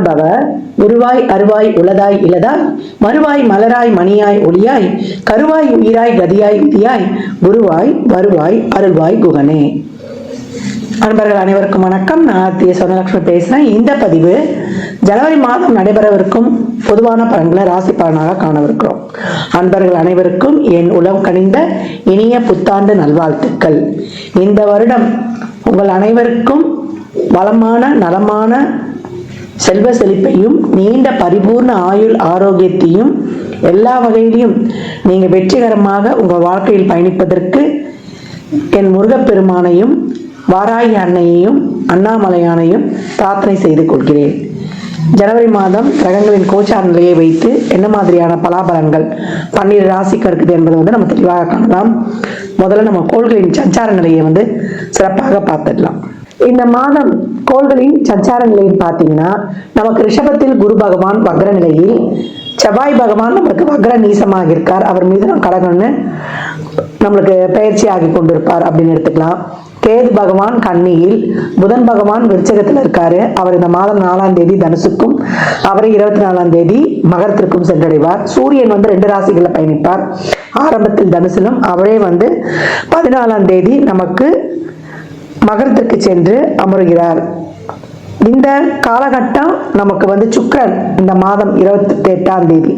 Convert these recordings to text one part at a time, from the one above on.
பவ உருவாய் அருவாய் உளதாய் இலதாய் மறுவாய் மலராய் மணியாய் ஒளியாய் கருவாய் உயிராய் கதியாய் விதியாய் குருவாய் வருவாய் அருள்வாய் குகனே. அன்பர்கள் அனைவருக்கும் வணக்கம். நான் ஆர்த்திய சொர்ணலட்சுமி பேசுறேன். இந்த பதிவு ஜனவரி மாதம் நடைபெறவிருக்கும் பொதுவான பலன்களை ராசி பலனாக காணவிருக்கிறோம். அன்பர்கள் அனைவருக்கும் என் உளம் கனிந்த இனிய புத்தாண்டு நல்வாழ்த்துக்கள். இந்த வருடம் உங்கள் அனைவருக்கும் வளமான நலமான செல்வ செழிப்பையும் நீண்ட பரிபூர்ண ஆயுள் ஆரோக்கியத்தையும் எல்லா வகையிலையும் நீங்க வெற்றிகரமாக உங்கள் வாழ்க்கையில் பயணிப்பதற்கு என் முருகப்பெருமானையும் வாராகி அன்னையையும் அண்ணாமலையானையும் பிரார்த்தனை செய்து கொள்கிறேன். ஜனவரி மாதம் கிரகங்களின் கோச்சார நிலையை வைத்து என்ன மாதிரியான பலாபலன்கள் 12 ராசிக்கு இருக்குது என்பதை நம்ம தெளிவாக காணலாம். முதல்ல நம்ம கோள்களின் சஞ்சார நிலையை சிறப்பாக பார்த்துடலாம். இந்த மாதம் கோள்களின் சஞ்சார நிலையில் பார்த்தீங்கன்னா நமக்கு ரிஷபத்தில் குரு பகவான் வக்ர நிலையில், செவ்வாய் பகவான் நம்மளுக்கு வக்ர நீசமாக இருக்கார். அவர் மீது நம்ம கடகம்னு நம்மளுக்கு பயிற்சி ஆகி கொண்டிருப்பார் அப்படின்னு எடுத்துக்கலாம். கேது பகவான் கன்னியில், புதன் பகவான் விருச்சகத்தில் இருக்காரு. அவர் இந்த மாதம் 4ஆம் தேதி தனுசுக்கும் அவரை 24ஆம் தேதி மகரத்திற்கும் சென்றடைவார். சூரியன் 2 ராசிகளில் பயணிப்பார். ஆரம்பத்தில் தனுசிலும் அவரே 14ஆம் தேதி நமக்கு மகரத்திற்கு சென்று அமருகிறார். இந்த காலகட்டம் நமக்கு சுக்கிரன் இந்த மாதம் 28ஆம் தேதி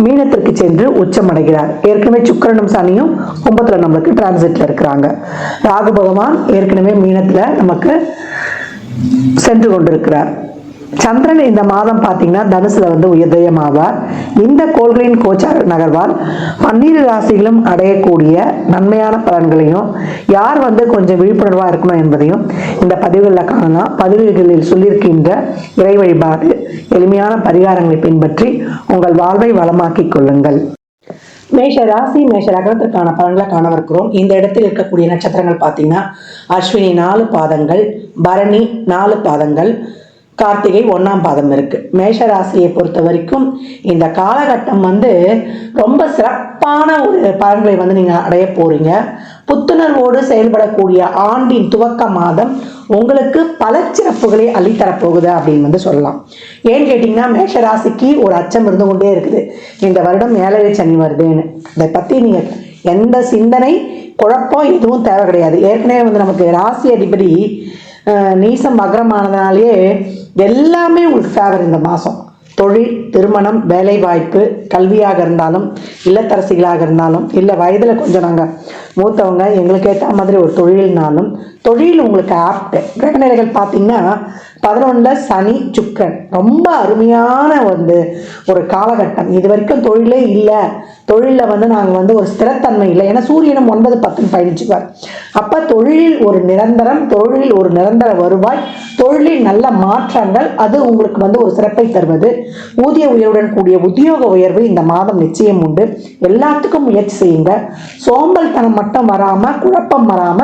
மீனத்திற்கு சென்று உச்சமடைகிறார். ஏற்கனவே சுக்கிரனும் சனியும் 9ல நமக்கு டிரான்சிட்ல இருக்கிறாங்க. ராகு பகவான் ஏற்கனவே மீனத்துல நமக்கு சென்று கொண்டிருக்கிறார். சந்திரன் இந்த மாதம் பார்த்தீங்கன்னா தனுசுல உதயம் ஆவார். இந்த கோள்களின் கோச்சார நகர்வால் 12 ராசிகளும் அடையக்கூடிய நன்மையான பலன்களையும் யார் கொஞ்சம் விழிப்புணர்வா இருக்கணும் என்பதையும் இந்த பதிவுகளில் காணலாம். பதிவுகளில் சொல்லியிருக்கின்ற இறை வழிபாடு எளிமையான பரிகாரங்களை பின்பற்றி உங்கள் வாழ்வை வளமாக்கிக் கொள்ளுங்கள். மேஷ ராசி மேஷ லக்னத்திற்கான பலன்களை காணவிருக்கிறோம். இந்த இடத்தில் இருக்கக்கூடிய நட்சத்திரங்கள் பார்த்தீங்கன்னா அஸ்வினி 4 பாதங்கள், பரணி 4 பாதங்கள், கார்த்திகை 1ஆம் பாதம் இருக்கு. மேஷ ராசியை பொறுத்த வரைக்கும் இந்த காலகட்டம் ரொம்ப சிறப்பான ஒரு பலன்களை நீங்க அடைய போறீங்க. புத்துணர்வோடு செயல்படக்கூடிய ஆண்டின் துவக்க மாதம் உங்களுக்கு பல சிறப்புகளை அள்ளித்தரப்போகுது அப்படின்னு சொல்லலாம். ஏன்னு கேட்டீங்கன்னா மேஷ ராசிக்கு ஒரு அச்சம் இருந்து கொண்டே இருக்குது. இந்த வருடம் 7வது சனி வருதுன்னு அதை பத்தி நீங்க எந்த சிந்தனை குழப்பம் எதுவும் தேவை கிடையாது. ஏற்கனவே நமக்கு ராசி அதிபதி நீசம் மகரமானதுனாலேயே எல்லாமே உங்களுக்கு ஃபேவர். இந்த மாதம் தொழில், திருமணம், வேலை வாய்ப்பு, கல்வியாக இருந்தாலும், இல்லத்தரசிகளாக இருந்தாலும், இல்லை வயதில் கொஞ்சம் நாங்கள் மூத்தவங்க எங்களுக்கு ஏற்ற மாதிரி ஒரு தொழில்னாலும் தொழில் உங்களுக்கு ஆப்ட். கிரகநிலைகள் பார்த்தீங்கன்னா 11ல் சனி சுக்கிரன் ரொம்ப அருமையான ஒரு காலகட்டம். இது வரைக்கும் தொழிலே இல்லை, தொழிலில் நாங்கள் ஒரு ஸ்திரத்தன்மை இல்லை. ஏன்னா சூரியனும் 9, 10 பயணிச்சுக்குவார். அப்போ தொழிலில் ஒரு நிரந்தரம், தொழிலில் ஒரு நிரந்தர வருவாய், தொழிலில் நல்ல மாற்றங்கள், அது உங்களுக்கு ஒரு சிறப்பை தருவது. ஊதிய உயர்வுடன் கூடிய உத்தியோக உயர்வு இந்த மாதம் நிச்சயம் உண்டு. எல்லாத்துக்கும் முயற்சி செய்யுங்க. சோம்பல்தனம் மட்டும் வராம, குழப்பம் வராம,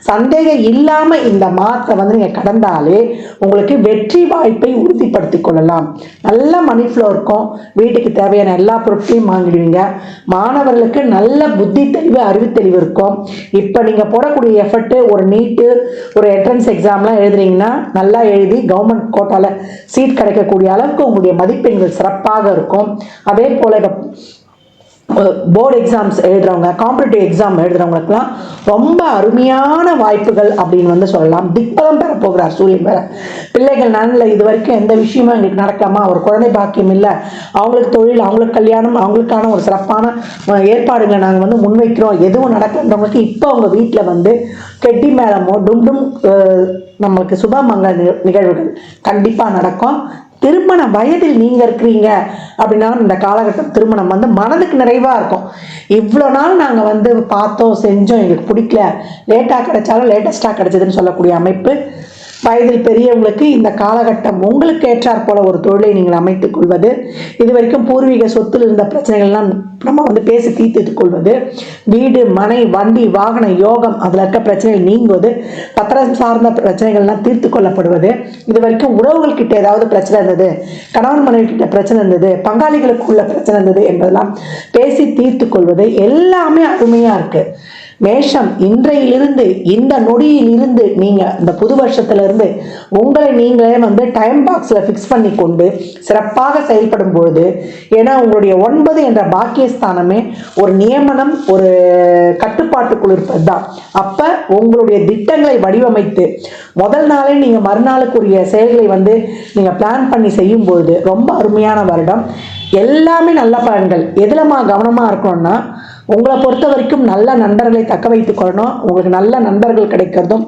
சந்தேகம் இல்லாம இந்த மாதத்தை நீங்க கடந்தாலே உங்களுக்கு வெற்றி வாய்ப்பை உறுதிப்படுத்திக் கொள்ளலாம். நல்ல மணி ஃப்ளோ இருக்கும். வீட்டுக்கு தேவையான எல்லா பொருட்களையும் வாங்கிடுவீங்க. மாணவர்களுக்கு நல்ல புத்தி தெளிவு, அறிவு தெளிவு இருக்கும். இப்ப நீங்க போடக்கூடிய எஃபர்ட், ஒரு நீட்டு, ஒரு என்ட்ரன்ஸ் எக்ஸாம்லாம் எழுதுறீங்கன்னா நல்லா எழுதி கவர்மெண்ட் கோட்டால சீட் கிடைக்கக்கூடிய அளவுக்கு உங்களுடைய மதிப்பெண்கள் சிறப்பாக இருக்கும். அதே போல போர்டு எக்ஸாம்ஸ் எழுதுறவங்க, காம்படிட்டிவ் எக்ஸாம் எழுதுறவங்களுக்குலாம் ரொம்ப அருமையான வாய்ப்புகள் அப்படின்னு சொல்லலாம். திக்பலம் பெற போகிறார் சூரியன் வேற. பிள்ளைகள் நலனில் இது வரைக்கும் எந்த விஷயமும் எங்களுக்கு நடக்காம, ஒரு குழந்தை பாக்கியம் இல்லை, அவங்களுக்கு தொழில், அவங்களுக்கு கல்யாணம், அவங்களுக்கான ஒரு சிறப்பான ஏற்பாடுகளை நாங்கள் முன்வைக்கிறோம், எதுவும் நடக்கிறவங்களுக்கு இப்போ அவங்க வீட்டில் கெட்டி மேளமோ டும் நம்மளுக்கு சுபமங்கல நிகழ்வுகள் கண்டிப்பாக நடக்கும். திருமண வயதில் நீங்க இருக்கிறீங்க அப்படின்னா இந்த காலகட்டம் திருமணம் மனதுக்கு நிறைவா இருக்கும். இவ்வளோ நாள் நாங்க பார்த்தோம், செஞ்சோம், எங்களுக்கு பிடிக்கல, லேட்டா கிடைச்சாலும் லேட்டஸ்டா கிடைச்சதுன்னு சொல்லக்கூடிய அமைப்பு. வயதில் பெரியவங்களுக்கு இந்த காலகட்டம் உங்களுக்கு ஏற்றாற் போல ஒரு தொழிலை நீங்கள் அமைத்துக் கொள்வது, இது வரைக்கும் பூர்வீக சொத்தில் இருந்த பிரச்சனைகள்லாம் நம்ம பேசி தீர்த்துக் கொள்வது, வீடு, மனை, வண்டி, வாகன யோகம், அதில் இருக்க பிரச்சனைகள் நீங்குவது, பத்திரம் சார்ந்த பிரச்சனைகள்லாம் தீர்த்து கொள்ளப்படுவது, இது வரைக்கும் உறவுகள் கிட்ட ஏதாவது பிரச்சனை இருந்தது, கணவன் மனைவி கிட்ட பிரச்சனை இருந்தது, பங்காளிகளுக்குள்ள பிரச்சனை இருந்தது என்பதெல்லாம் பேசி தீர்த்து கொள்வது எல்லாமே அருமையா இருக்கு. மேஷம் இன்றையிலிருந்து இந்த நொடியில் இருந்து நீங்க இந்த புது வருஷத்துல இருந்து உங்களை நீங்களே வந்து டைம் பாக்ஸ்ல ஃபிக்ஸ் பண்ணி கொண்டு சிறப்பாக செயல்படும் பொழுது, ஏன்னா உங்களுடைய 9 என்ற பாக்கியஸ்தானமே ஒரு நியமனம், ஒரு கட்டுப்பாட்டுக்குள் இருப்பது தான். அப்ப உங்களுடைய திட்டங்களை வடிவமைத்து முதல் நாளே நீங்க மறுநாளுக்குரிய செயல்களை வந்து நீங்க பிளான் பண்ணி செய்யும் பொழுது ரொம்ப அருமையான வருடம். எல்லாமே நல்ல பலன்கள். எதுலமா கவனமா இருக்கணும்னா, உங்களை பொறுத்த வரைக்கும் நல்ல நண்பர்களை தக்க வைத்துக் கொள்ளணும். உங்களுக்கு நல்ல நண்பர்கள் கிடைக்கிறதும்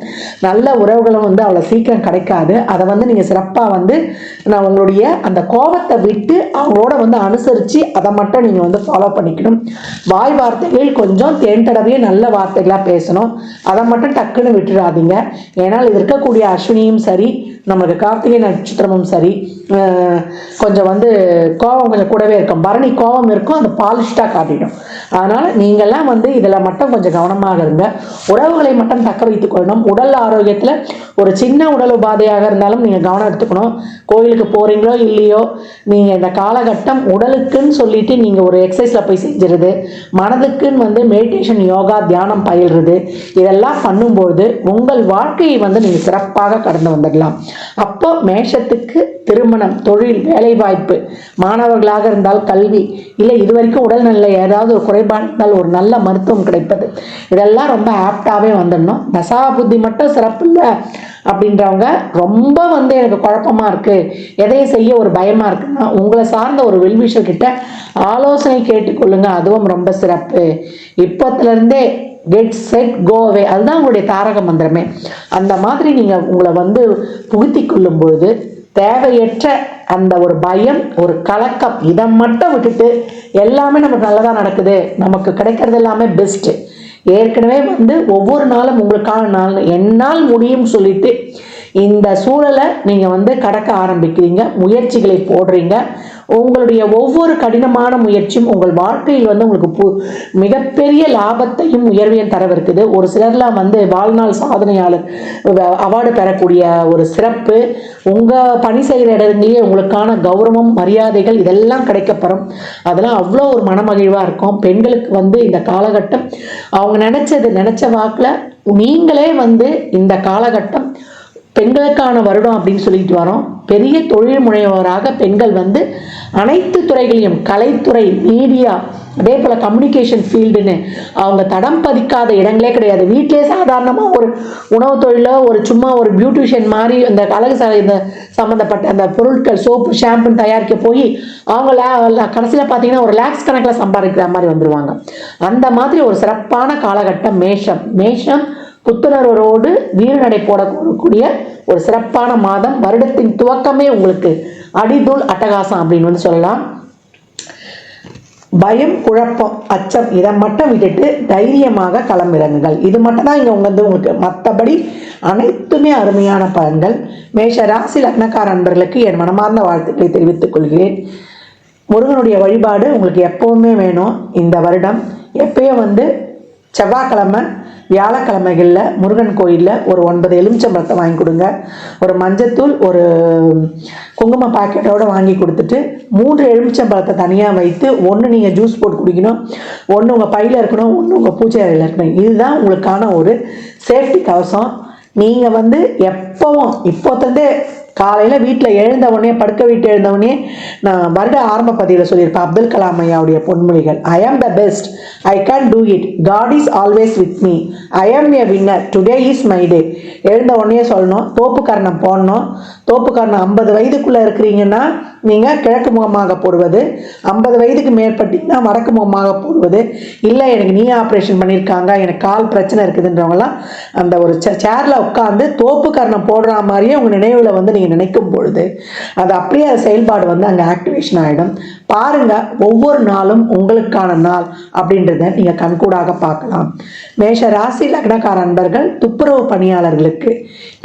நல்ல உறவுகளும் வந்து அவ்வளோ சீக்கிரம் கிடைக்காது. அதை வந்து நீங்கள் சிறப்பாக வந்து நான் உங்களுடைய அந்த கோபத்தை விட்டு அவங்களோட வந்து அனுசரித்து அதை மட்டும் நீங்கள் வந்து ஃபாலோ பண்ணிக்கணும். வாய் வார்த்தைகள் கொஞ்சம் தேன் தடவையே நல்ல வார்த்தைகளாக பேசணும். அதை மட்டும் டக்குன்னு விட்டுடாதீங்க. ஏன்னால் இது இருக்கக்கூடிய அஸ்வினியும் சரி, நம்மளுக்கு கார்த்திகை நட்சத்திரமும் சரி, கொஞ்சம் வந்து கோபம் கொஞ்சம் கூடவே இருக்கும். பரணி கோபம் இருக்கும், அது பாலிஷ்டாக காட்டிடும். அதனால் நீங்கள்லாம் வந்து இதில் மட்டும் கொஞ்சம் கவனமாக இருங்க. உறவுகளை மட்டும் தக்க வைத்துக் கொள்ளணும். உடல் ஆரோக்கியத்தில் ஒரு சின்ன உடல் உபாதையாக இருந்தாலும் நீங்கள் கவனம் எடுத்துக்கணும். கோயிலுக்கு போகிறீங்களோ இல்லையோ, நீங்கள் இந்த காலகட்டம் உடலுக்குன்னு சொல்லிட்டு நீங்கள் ஒரு எக்ஸசைஸில் போய் செஞ்சுருது, மனதுக்குன்னு வந்து மெடிடேஷன், யோகா, தியானம் பயில்றது, இதெல்லாம் பண்ணும்போது உங்கள் வாழ்க்கையை வந்து நீங்கள் சிறப்பாக கடந்து வந்துடலாம். அப்போ மேஷத்துக்கு திருமணம், தொழில், வேலைவாய்ப்பு, மாணவர்களாக இருந்தால் கல்வி, இல்லை இது வரைக்கும் உடல்நிலை ஏதாவது ஒரு குறைபாடு இருந்தால் ஒரு நல்ல மருத்துவம் கிடைப்பது, இதெல்லாம் ரொம்ப ஆப்டாகவே வந்துடணும். தசா புத்தி மட்டும் சிறப்பு இல்லை அப்படின்றவங்க ரொம்ப வந்து எனக்கு குழப்பமாக இருக்குது, எதையும் செய்ய ஒரு பயமாக இருக்குன்னா உங்களை சார்ந்த ஒரு வெல்விஷர் கிட்ட ஆலோசனை கேட்டுக்கொள்ளுங்க. அதுவும் ரொம்ப சிறப்பு. இப்போத்துலேருந்தே கெட் செட் கோ அவே, அதுதான் உங்களுடைய தாரக மந்திரமே. அந்த மாதிரி நீங்கள் உங்களை வந்து புகுத்தி கொள்ளும் பொழுது தேவையற்ற அந்த ஒரு பயம், ஒரு கலக்கம், இதை மட்டும் விட்டுட்டு எல்லாமே நமக்கு நல்லதாக நடக்குது, நமக்கு கிடைக்கிறது எல்லாமே பெஸ்ட்டு. ஏற்கனவே வந்து ஒவ்வொரு நாளும் உங்களுக்கான நாள், என்னால் முடியும் சொல்லிட்டு இந்த சூழலை நீங்கள் வந்து கடக்க ஆரம்பிக்கிறீங்க, முயற்சிகளை போடுறீங்க. உங்களுடைய ஒவ்வொரு கடினமான முயற்சியும் உங்கள் வாழ்க்கையில் வந்து உங்களுக்கு மிகப்பெரிய லாபத்தையும் உயர்வையும் தரவிருக்குது. ஒரு சிலர்லாம் வந்து வாழ்நாள் சாதனையாளர் அவார்டு பெறக்கூடிய ஒரு சிறப்பு, உங்கள் பணி செய்கிற இடத்துலேயே உங்களுக்கான கௌரவம், மரியாதைகள் இதெல்லாம் கிடைக்கப்பெறும். அதெல்லாம் அவ்வளோ ஒரு மனமகிழ்வாக இருக்கும். பெண்களுக்கு வந்து இந்த காலகட்டம் அவங்க நினச்ச வாக்கில் நீங்களே வந்து இந்த காலகட்டம் பெண்களுக்கான வருடம் அப்படின்னு சொல்லிட்டு வரோம். பெரிய தொழில் முனைவோராக பெண்கள் வந்து அனைத்து துறைகளையும், கலைத்துறை, மீடியா, அதே போல் கம்யூனிகேஷன் ஃபீல்டுன்னு அவங்க தடம் பதிக்காத இடங்களே கிடையாது. வீட்டிலே சாதாரணமாக ஒரு உணவு தொழிலோ, ஒரு சும்மா ஒரு பியூட்டிஷியன் மாதிரி அந்த அழகு இந்த சம்மந்தப்பட்ட அந்த பொருட்கள், சோப்பு, ஷாம்புன்னு தயாரிக்க போய் அவங்க கடைசியில் பார்த்தீங்கன்னா ஒரு லேக்ஸ் கணக்கில் சம்பாதிக்கிற மாதிரி வந்துடுவாங்க. அந்த மாதிரி ஒரு சிறப்பான காலகட்டம் மேஷம் புத்துணர்வோடு வீரநடை போடக்கூடிய ஒரு சிறப்பான மாதம். வருடத்தின் துவக்கமே உங்களுக்கு அடிதூள் அட்டகாசம் அப்படின்னு வந்து சொல்லலாம். பயம், குழப்பம், அச்சம் இதை மட்டும் விட்டுட்டு தைரியமாக களமிறங்குங்கள். இது மட்டும் தான் இங்கே உங்களுக்கு மற்றபடி அனைத்துமே அருமையான பலன்கள். மேஷ ராசி லக்னக்கார அன்பர்களுக்கு என் மனமார்ந்த வாழ்த்துக்களை தெரிவித்துக் கொள்கிறேன். முருகனுடைய வழிபாடு உங்களுக்கு எப்பவுமே வேணும். இந்த வருடம் எப்பயும் வந்து செவ்வாய்க்கிழமை, வியாழக்கிழமைகளில் முருகன் கோயிலில் ஒரு 9 எலுமிச்சம்பழத்தை வாங்கி கொடுங்க. ஒரு மஞ்சத்தூள், ஒரு குங்கும பாக்கெட்டோடு வாங்கி கொடுத்துட்டு 3 எலுமிச்சம்பழத்தை தனியாக வைத்து, ஒன்று நீங்கள் ஜூஸ் போட்டு குடிக்கணும், ஒன்று உங்கள் பையில் இருக்கணும், ஒன்று உங்கள் பூஜை அறையில் இருக்கணும். இதுதான் உங்களுக்கான ஒரு சேஃப்டி கவசம். நீங்கள் வந்து எப்பவும் இப்போத்தந்தே காலையில் வீட்டில் எழுந்த உடனே, படுக்க வீட்டு எழுந்த உடனே நான் வருட ஆரம்ப பதிவில் சொல்லியிருப்பேன் அப்துல் கலாம் ஐயாவுடைய பொன்மொழிகள். I am the best, I can do it, God is always with me, I am a winner, today is my day. எழுந்த உடனே சொல்லணும். தோப்புக்கரணம் போடணும். தோப்புக்கரணம் 50 வயதுக்குள்ளே இருக்கிறீங்கன்னா நீங்கள் கிழக்கு முகமாக போடுவது, 50 வயதுக்கு மேற்பட்டீங்கன்னா வடக்கு முகமாக போடுவது. இல்லை எனக்கு நீ ஆப்ரேஷன் பண்ணியிருக்காங்க, எனக்கு கால் பிரச்சனை இருக்குதுன்றவங்களாம் அந்த ஒரு சேரில் உட்காந்து தோப்புக்கரணம் போடுற மாதிரியே உங்கள் நினைவில் வந்து நீங்கள் நினைக்கும் பொழுது அது அப்படியே அது செயல்பாடு வந்து அங்கே ஆக்டிவேஷன் ஆகிடும். பாருங்க, ஒவ்வொரு நாளும் உங்களுக்கான நாள் அப்படின்றத நீங்கள் கண்கூடாக பார்க்கலாம். மேஷ ராசி லக்னக்கார அன்பர்கள், துப்புரவு பணியாளர்களுக்கு,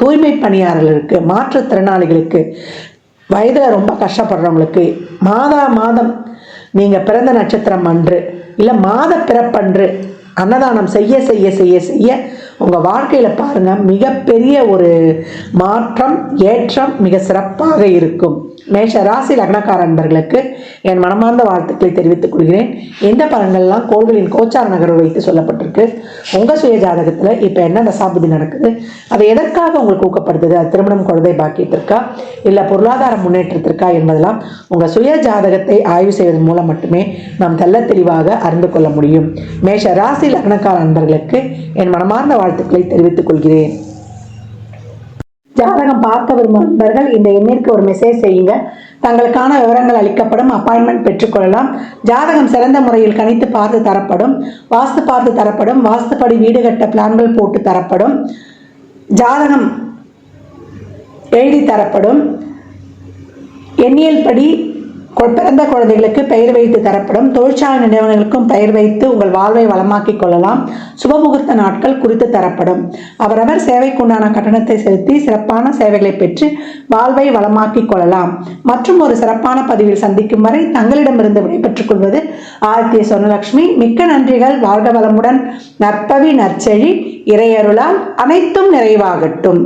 தூய்மை பணியாளர்களுக்கு, மாற்றுத்திறனாளிகளுக்கு, வயதில் ரொம்ப கஷ்டப்படுறவங்களுக்கு, மாதம் நீங்கள் பிறந்த நட்சத்திரம் அன்று இல்லை மாத பிறப்பன்று அன்னதானம் செய்ய செய்ய செய்ய செய்ய உங்கள் வாழ்க்கையில் பாருங்கள் மிகப்பெரிய ஒரு மாற்றம், ஏற்றம் மிக சிறப்பாக இருக்கும். மேஷ ராசி லக்னக்கார அன்பர்களுக்கு என் மனமார்ந்த வாழ்த்துக்களை தெரிவித்துக் கொள்கிறேன். எந்த பலன்கள்லாம் கோள்களின் கோச்சார நகர்வு வைத்து சொல்லப்பட்டிருக்கு, உங்க சுய ஜாதகத்துல இப்ப என்ன தசாபுதி நடக்குது, அதை எதற்காக உங்களுக்கு ஊக்கப்படுத்துது, அது திருமணம் குழந்தை பாக்கியத்திற்கா இல்ல பொருளாதார முன்னேற்றத்திற்கா என்பதெல்லாம் உங்க சுய ஜாதகத்தை ஆய்வு செய்வதன் மூலம் மட்டுமே நாம் தெள்ள தெளிவாக அறிந்து கொள்ள முடியும். மேஷ ராசி லக்னக்கார அன்பர்களுக்கு என் மனமார்ந்த வாழ்த்துக்களை தெரிவித்துக் கொள்கிறேன். ஜாதகம் பார்க்க விரும்பும் நண்பர்கள் இந்த எண்ணிற்கு ஒரு மெசேஜ் செய்யுங்க. தங்களுக்கான விவரங்கள் அளிக்கப்படும். அப்பாயின்மெண்ட் பெற்றுக்கொள்ளலாம். ஜாதகம் சிறந்த முறையில் கணித்து பார்த்து தரப்படும். வாஸ்து பார்த்து தரப்படும். வாஸ்துப்படி வீடு கட்ட பிளான்கள் போட்டு தரப்படும். ஜாதகம் எழுதி தரப்படும். எண்ணியல் படி பிறந்த குழந்தைகளுக்கு பெயர் வைத்து தரப்படும். தொழிற்சாலை நிறுவனங்களுக்கும் பெயர் வைத்து உங்கள் வாழ்வை வளமாக்கிக் கொள்ளலாம். சுபமுகூர்த்த நாட்கள் குறித்து தரப்படும். அவரவர் சேவைக்குண்டான கட்டணத்தை செலுத்தி சிறப்பான சேவைகளை பெற்று வாழ்வை வளமாக்கிக் கொள்ளலாம். மற்றும் ஒரு சிறப்பான பதிவில் சந்திக்கும் வரை தங்களிடமிருந்து விடைபெற்றுக் கொள்வது ஆதித்ய சொர்ணலட்சுமி. மிக்க நன்றிகள். வாழ்க வளமுடன். நற்பவி நற்செழி இறையருளால் அனைத்தும் நிறைவாகட்டும்.